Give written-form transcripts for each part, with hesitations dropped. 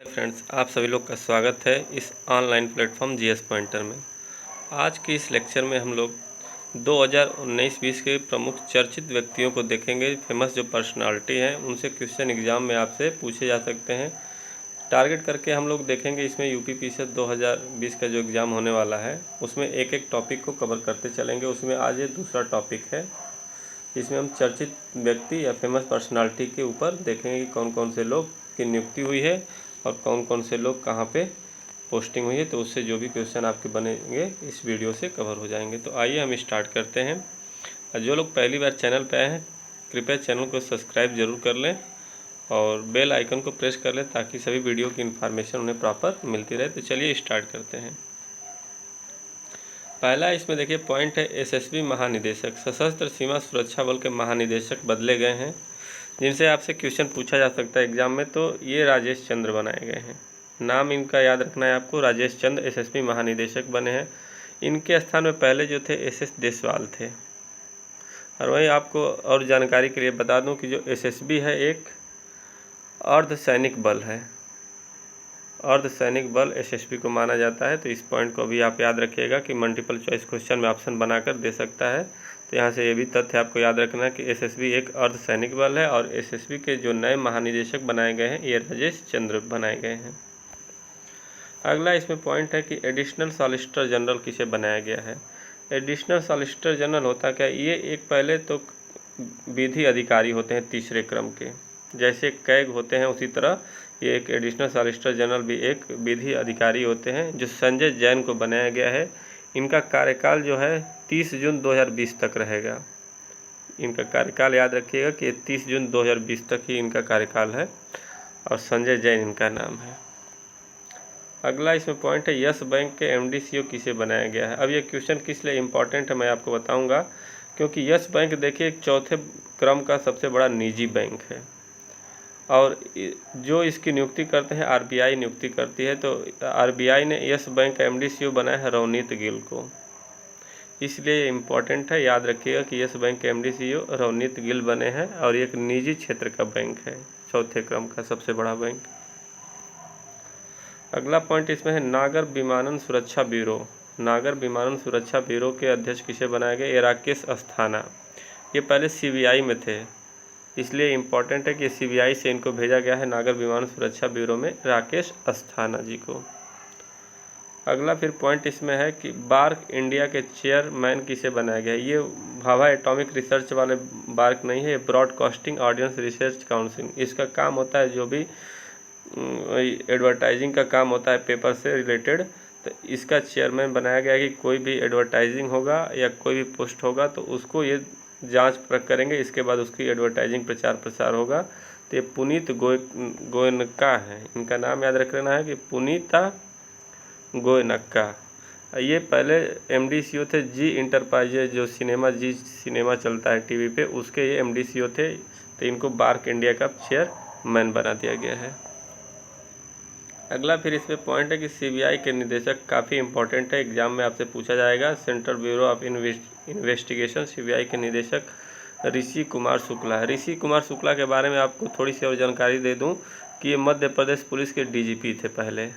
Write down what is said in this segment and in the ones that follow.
Friends, आप सभी लोग का स्वागत है इस ऑनलाइन प्लेटफॉर्म जीएस पॉइंटर में। आज की इस लेक्चर में हम लोग 2019-20 के प्रमुख चर्चित व्यक्तियों को देखेंगे। फेमस जो पर्सनालिटी हैं उनसे क्वेश्चन एग्ज़ाम में आपसे पूछे जा सकते हैं। टारगेट करके हम लोग देखेंगे इसमें यूपीपीसीएस 2020 का जो एग्ज़ाम होने वाला है उसमें एक एक टॉपिक को कवर करते चलेंगे। उसमें आज ये दूसरा टॉपिक है। इसमें हम चर्चित व्यक्ति या फेमस पर्सनालिटी के ऊपर देखेंगे कि कौन कौन से लोग की नियुक्ति हुई है और कौन कौन से लोग कहाँ पे पोस्टिंग हुई है, तो उससे जो भी क्वेश्चन आपके बनेंगे इस वीडियो से कवर हो जाएंगे। तो आइए हम स्टार्ट करते हैं। जो लोग पहली बार चैनल पे आए हैं कृपया चैनल को सब्सक्राइब ज़रूर कर लें और बेल आइकन को प्रेस कर लें ताकि सभी वीडियो की इन्फॉर्मेशन उन्हें प्रॉपर मिलती रहे। तो चलिए स्टार्ट करते हैं। पहला इसमें देखिए पॉइंट है एसएसबी महानिदेशक। सशस्त्र सीमा सुरक्षा बल के महानिदेशक बदले गए हैं जिनसे आपसे क्वेश्चन पूछा जा सकता है एग्जाम में। तो ये राजेश चंद्र बनाए गए हैं। नाम इनका याद रखना है आपको। राजेश चंद्र एसएसबी महानिदेशक बने हैं। इनके स्थान में पहले जो थे एसएस देसवाल थे। और वहीं आपको और जानकारी के लिए बता दूं कि जो एसएसबी है एक अर्धसैनिक बल है। अर्धसैनिक बल एसएसबी को माना जाता है। तो इस पॉइंट को भी आप याद रखिएगा कि मल्टीपल चॉइस क्वेश्चन में ऑप्शन बनाकर दे सकता है। तो यहाँ से ये भी तथ्य आपको याद रखना है कि एसएसबी एक अर्धसैनिक बल है और एसएसबी के जो नए महानिदेशक बनाए गए हैं ये राजेश चंद्र बनाए गए हैं। अगला इसमें पॉइंट है कि एडिशनल सॉलिसिटर जनरल किसे बनाया गया है। एडिशनल सॉलिसिटर जनरल होता क्या, ये एक पहले तो विधि अधिकारी होते हैं तीसरे क्रम के, जैसे कैग होते हैं उसी तरह ये एक एडिशनल सॉलिसिटर जनरल भी एक विधि अधिकारी होते हैं जो संजय जैन को बनाया गया है। इनका कार्यकाल जो है 30 जून 2020 तक रहेगा। इनका कार्यकाल याद रखिएगा कि 30 जून 2020 तक ही इनका कार्यकाल है और संजय जैन इनका नाम है। अगला इसमें पॉइंट है यस बैंक के एमडी सीईओ किसे बनाया गया है। अब ये क्वेश्चन किस लिए इम्पोर्टेंट है मैं आपको बताऊंगा, क्योंकि यस बैंक देखिए एक चौथे क्रम का सबसे बड़ा निजी बैंक है और जो इसकी नियुक्ति करते हैं आरबीआई नियुक्ति करती है। तो आरबीआई ने यस बैंक का एमडी सीईओ बनाया है रवनीत गिल को, इसलिए इम्पोर्टेंट है। याद रखिएगा कि यस बैंक के एमडी सीईओ रवनीत गिल बने हैं और एक निजी क्षेत्र का बैंक है, चौथे क्रम का सबसे बड़ा बैंक। अगला पॉइंट इसमें है नागर विमानन सुरक्षा ब्यूरो। नागर विमानन सुरक्षा ब्यूरो के अध्यक्ष किसे बनाया गया, ये राकेश अस्थाना। ये पहले सीबीआई में थे, इसलिए इम्पोर्टेंट है कि सीबीआई से इनको भेजा गया है नागर विमानन सुरक्षा ब्यूरो में राकेश अस्थाना जी को। अगला फिर पॉइंट इसमें है कि बार्क इंडिया के चेयरमैन किसे बनाया गया है। ये भाभा एटॉमिक रिसर्च वाले बार्क नहीं है, ये ब्रॉडकास्टिंग ऑडियंस रिसर्च काउंसिल, इसका काम होता है जो भी एडवर्टाइजिंग का काम होता है पेपर से रिलेटेड। तो इसका चेयरमैन बनाया गया है कि कोई भी एडवर्टाइजिंग होगा या कोई भी पोस्ट होगा तो उसको ये जांच परख करेंगे, इसके बाद उसकी एडवर्टाइजिंग प्रचार प्रसार होगा। तो ये पुनीत गोयनका है, इनका नाम याद रख लेना है कि पुनीता गोयनका। ये पहले एमडी सीईओ थे जी इंटरप्राइजेज, जो जी सिनेमा चलता है टीवी पे, उसके ये एमडी सीईओ थे। तो इनको बार्क इंडिया का चेयरमैन बना दिया गया है। अगला फिर इसमें पॉइंट है कि सीबीआई के निदेशक काफ़ी इंपॉर्टेंट है, एग्जाम में आपसे पूछा जाएगा। Central bureau of investigation CBI के निदेशक ऋषि कुमार शुक्ला है। ऋषि कुमार शुक्ला के बारे में आपको थोड़ी सी और जानकारी दे दूं कि ये मध्य प्रदेश पुलिस के डीजीपी थे पहले,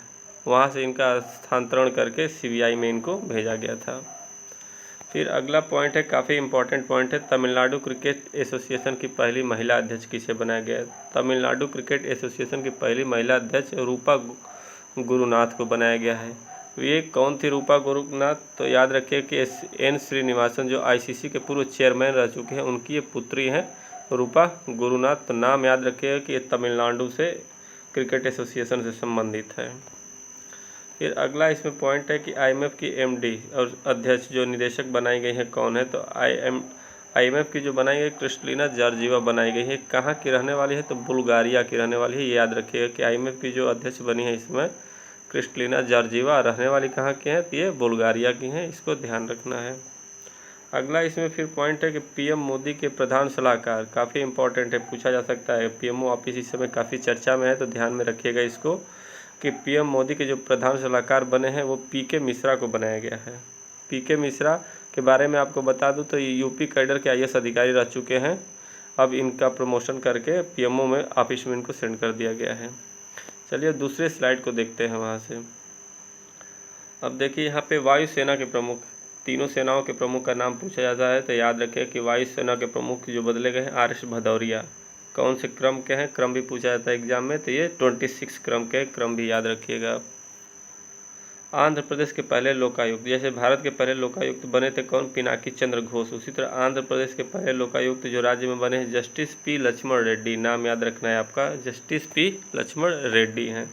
वहां से इनका स्थानांतरण करके सीबीआई में इनको भेजा गया था। फिर अगला पॉइंट है काफ़ी इंपॉर्टेंट पॉइंट है, तमिलनाडु क्रिकेट एसोसिएशन की पहली महिला अध्यक्ष किसे बनाया गया। तमिलनाडु क्रिकेट एसोसिएशन की पहली महिला अध्यक्ष रूपा गुरुनाथ को बनाया गया है। ये कौन थी रूपा गुरुनाथ, तो याद रखिए कि एन श्रीनिवासन जो आईसीसी के पूर्व चेयरमैन रह चुके हैं, उनकी ये पुत्री हैं रूपा गुरुनाथ। तो नाम याद रखिएगा कि ये तमिलनाडु से क्रिकेट एसोसिएशन से संबंधित है। फिर अगला इसमें पॉइंट है कि आईएमएफ की एमडी और अध्यक्ष जो निदेशक बनाई गई है कौन है, तो आईएमएफ की जो बनाई गई क्रिस्टलिना जॉर्जिवा बनाई गई है। कहाँ की रहने वाली है, तो बुल्गारिया की रहने वाली है। ये याद रखिएगा कि आईएमएफ की जो अध्यक्ष बनी है इसमें क्रिस्टलिना जॉर्जिवा, रहने वाली कहाँ की है, तो ये बुल्गारिया की हैं, इसको ध्यान रखना है। अगला इसमें फिर पॉइंट है कि पीएम मोदी के प्रधान सलाहकार, काफ़ी इंपॉर्टेंट है, पूछा जा सकता है। पीएमओ ऑफिस इस समय काफ़ी चर्चा में है, तो ध्यान में रखिएगा इसको कि पीएम मोदी के जो प्रधान सलाहकार बने हैं वो पीके मिश्रा को बनाया गया है। पीके मिश्रा के बारे में आपको बता दूं तो ये यूपी कैडर के आईएएस अधिकारी रह चुके हैं। अब इनका प्रमोशन करके पीएमओ में ऑफिस में इनको सेंड कर दिया गया है। चलिए दूसरे स्लाइड को देखते हैं वहाँ से। अब देखिए यहाँ पे वायुसेना के प्रमुख, तीनों सेनाओं के प्रमुख का नाम पूछा जाता है, तो याद रखिए कि वायुसेना के प्रमुख जो बदले गए हैं आर.एस. भदौरिया। कौन से क्रम के हैं, क्रम भी पूछा जाता है एग्जाम में, तो ये 26 क्रम के, क्रम भी याद रखिएगा आप। आंध्र प्रदेश के पहले लोकायुक्त, जैसे भारत के पहले लोकायुक्त बने थे कौन, पिनाकी चंद्र घोष, उसी तरह आंध्र प्रदेश के पहले लोकायुक्त जो राज्य में बने हैं जस्टिस पी लक्ष्मण रेड्डी, नाम याद रखना है आपका, जस्टिस पी लक्ष्मण रेड्डी हैं।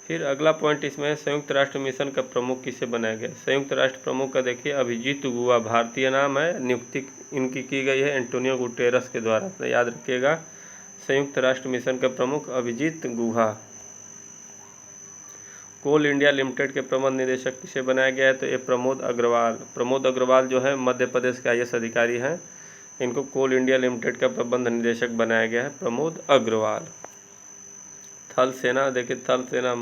फिर अगला पॉइंट इसमें है संयुक्त राष्ट्र मिशन का प्रमुख किसे बनाया गया। संयुक्त राष्ट्र प्रमुख का देखिए अभिजीत गुहा, भारतीय नाम है, नियुक्ति इनकी की गई है एंटोनियो गुटेरस के द्वारा, तो याद रखिएगा संयुक्त राष्ट्र मिशन का प्रमुख अभिजीत गुहा। कोल इंडिया लिमिटेड के प्रबंध निदेशक किसे बनाया गया है, तो ये प्रमोद अग्रवाल। प्रमोद अग्रवाल जो है मध्य प्रदेश के IAS अधिकारी हैं, इनको कोल इंडिया लिमिटेड का प्रबंध निदेशक बनाया गया है, प्रमोद अग्रवाल। थल सेना, देखिए थल सेना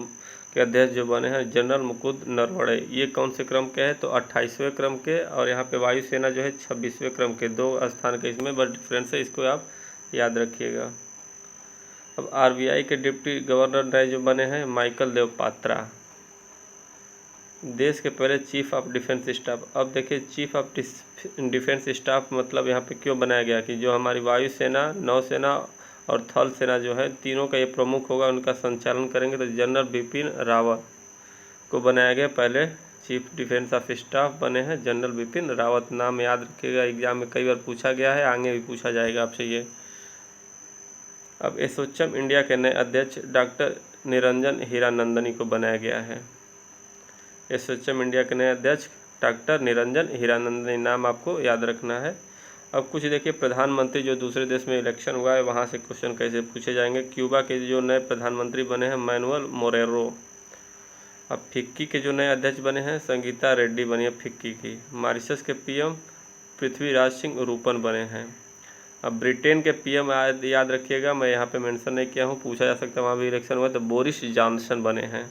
के अध्यक्ष जो बने हैं जनरल मुकुंद नरवणे, ये कौन से क्रम के हैं, तो 28वें क्रम के, और यहाँ पे वायुसेना जो है 26वें क्रम के, 2 स्थान के इसमें बस डिफरेंस है, इसको आप याद रखिएगा। अब RBI के डिप्टी गवर्नर नए जो बने हैं माइकल देव पात्रा। देश के पहले चीफ ऑफ डिफेंस स्टाफ, अब देखिए चीफ ऑफ डिफेंस स्टाफ मतलब यहाँ पे क्यों बनाया गया कि जो हमारी वायुसेना, नौसेना और थल सेना जो है तीनों का ये प्रमुख होगा, उनका संचालन करेंगे, तो जनरल बिपिन रावत को बनाया गया। पहले चीफ डिफेंस ऑफ स्टाफ बने हैं जनरल बिपिन रावत, नाम याद रखिएगा, एग्जाम में कई बार पूछा गया है, आगे भी पूछा जाएगा आपसे ये। अब एसोचैम इंडिया के नए अध्यक्ष डॉक्टर निरंजन हीरानंदनी को बनाया गया है। एसोचैम इंडिया के नए अध्यक्ष डॉक्टर निरंजन हीरानंदनी, नाम आपको याद रखना है। अब कुछ देखिए प्रधानमंत्री जो दूसरे देश में इलेक्शन हुआ है वहाँ से क्वेश्चन कैसे पूछे जाएंगे। क्यूबा के जो नए प्रधानमंत्री बने हैं मैनुअल मोरेरो। अब फिक्की के जो नए अध्यक्ष बने हैं संगीता रेड्डी बनी है फिक्की की। मॉरिशस के PM पृथ्वीराज सिंह रूपन बने हैं। अब ब्रिटेन के PM याद रखिएगा, मैं यहाँ पे मेंशन नहीं किया हूँ, पूछा जा सकता है वहाँ भी इलेक्शन हुआ, तो बोरिस जॉनसन बने हैं।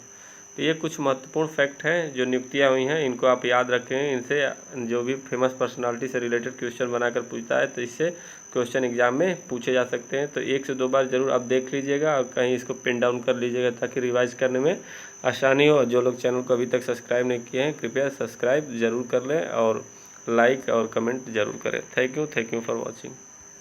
तो ये कुछ महत्वपूर्ण फैक्ट हैं जो नियुक्तियाँ हुई हैं, इनको आप याद रखें। इनसे जो भी फेमस पर्सनालिटी से रिलेटेड क्वेश्चन बनाकर पूछता है तो इससे क्वेश्चन एग्जाम में पूछे जा सकते हैं। तो 1 से 2 बार ज़रूर आप देख लीजिएगा और कहीं इसको पिन डाउन कर लीजिएगा ताकि रिवाइज करने में आसानी हो। जो लोग चैनल को अभी तक सब्सक्राइब नहीं किए हैं कृपया सब्सक्राइब ज़रूर कर लें और लाइक और कमेंट ज़रूर करें। Thank you for watching.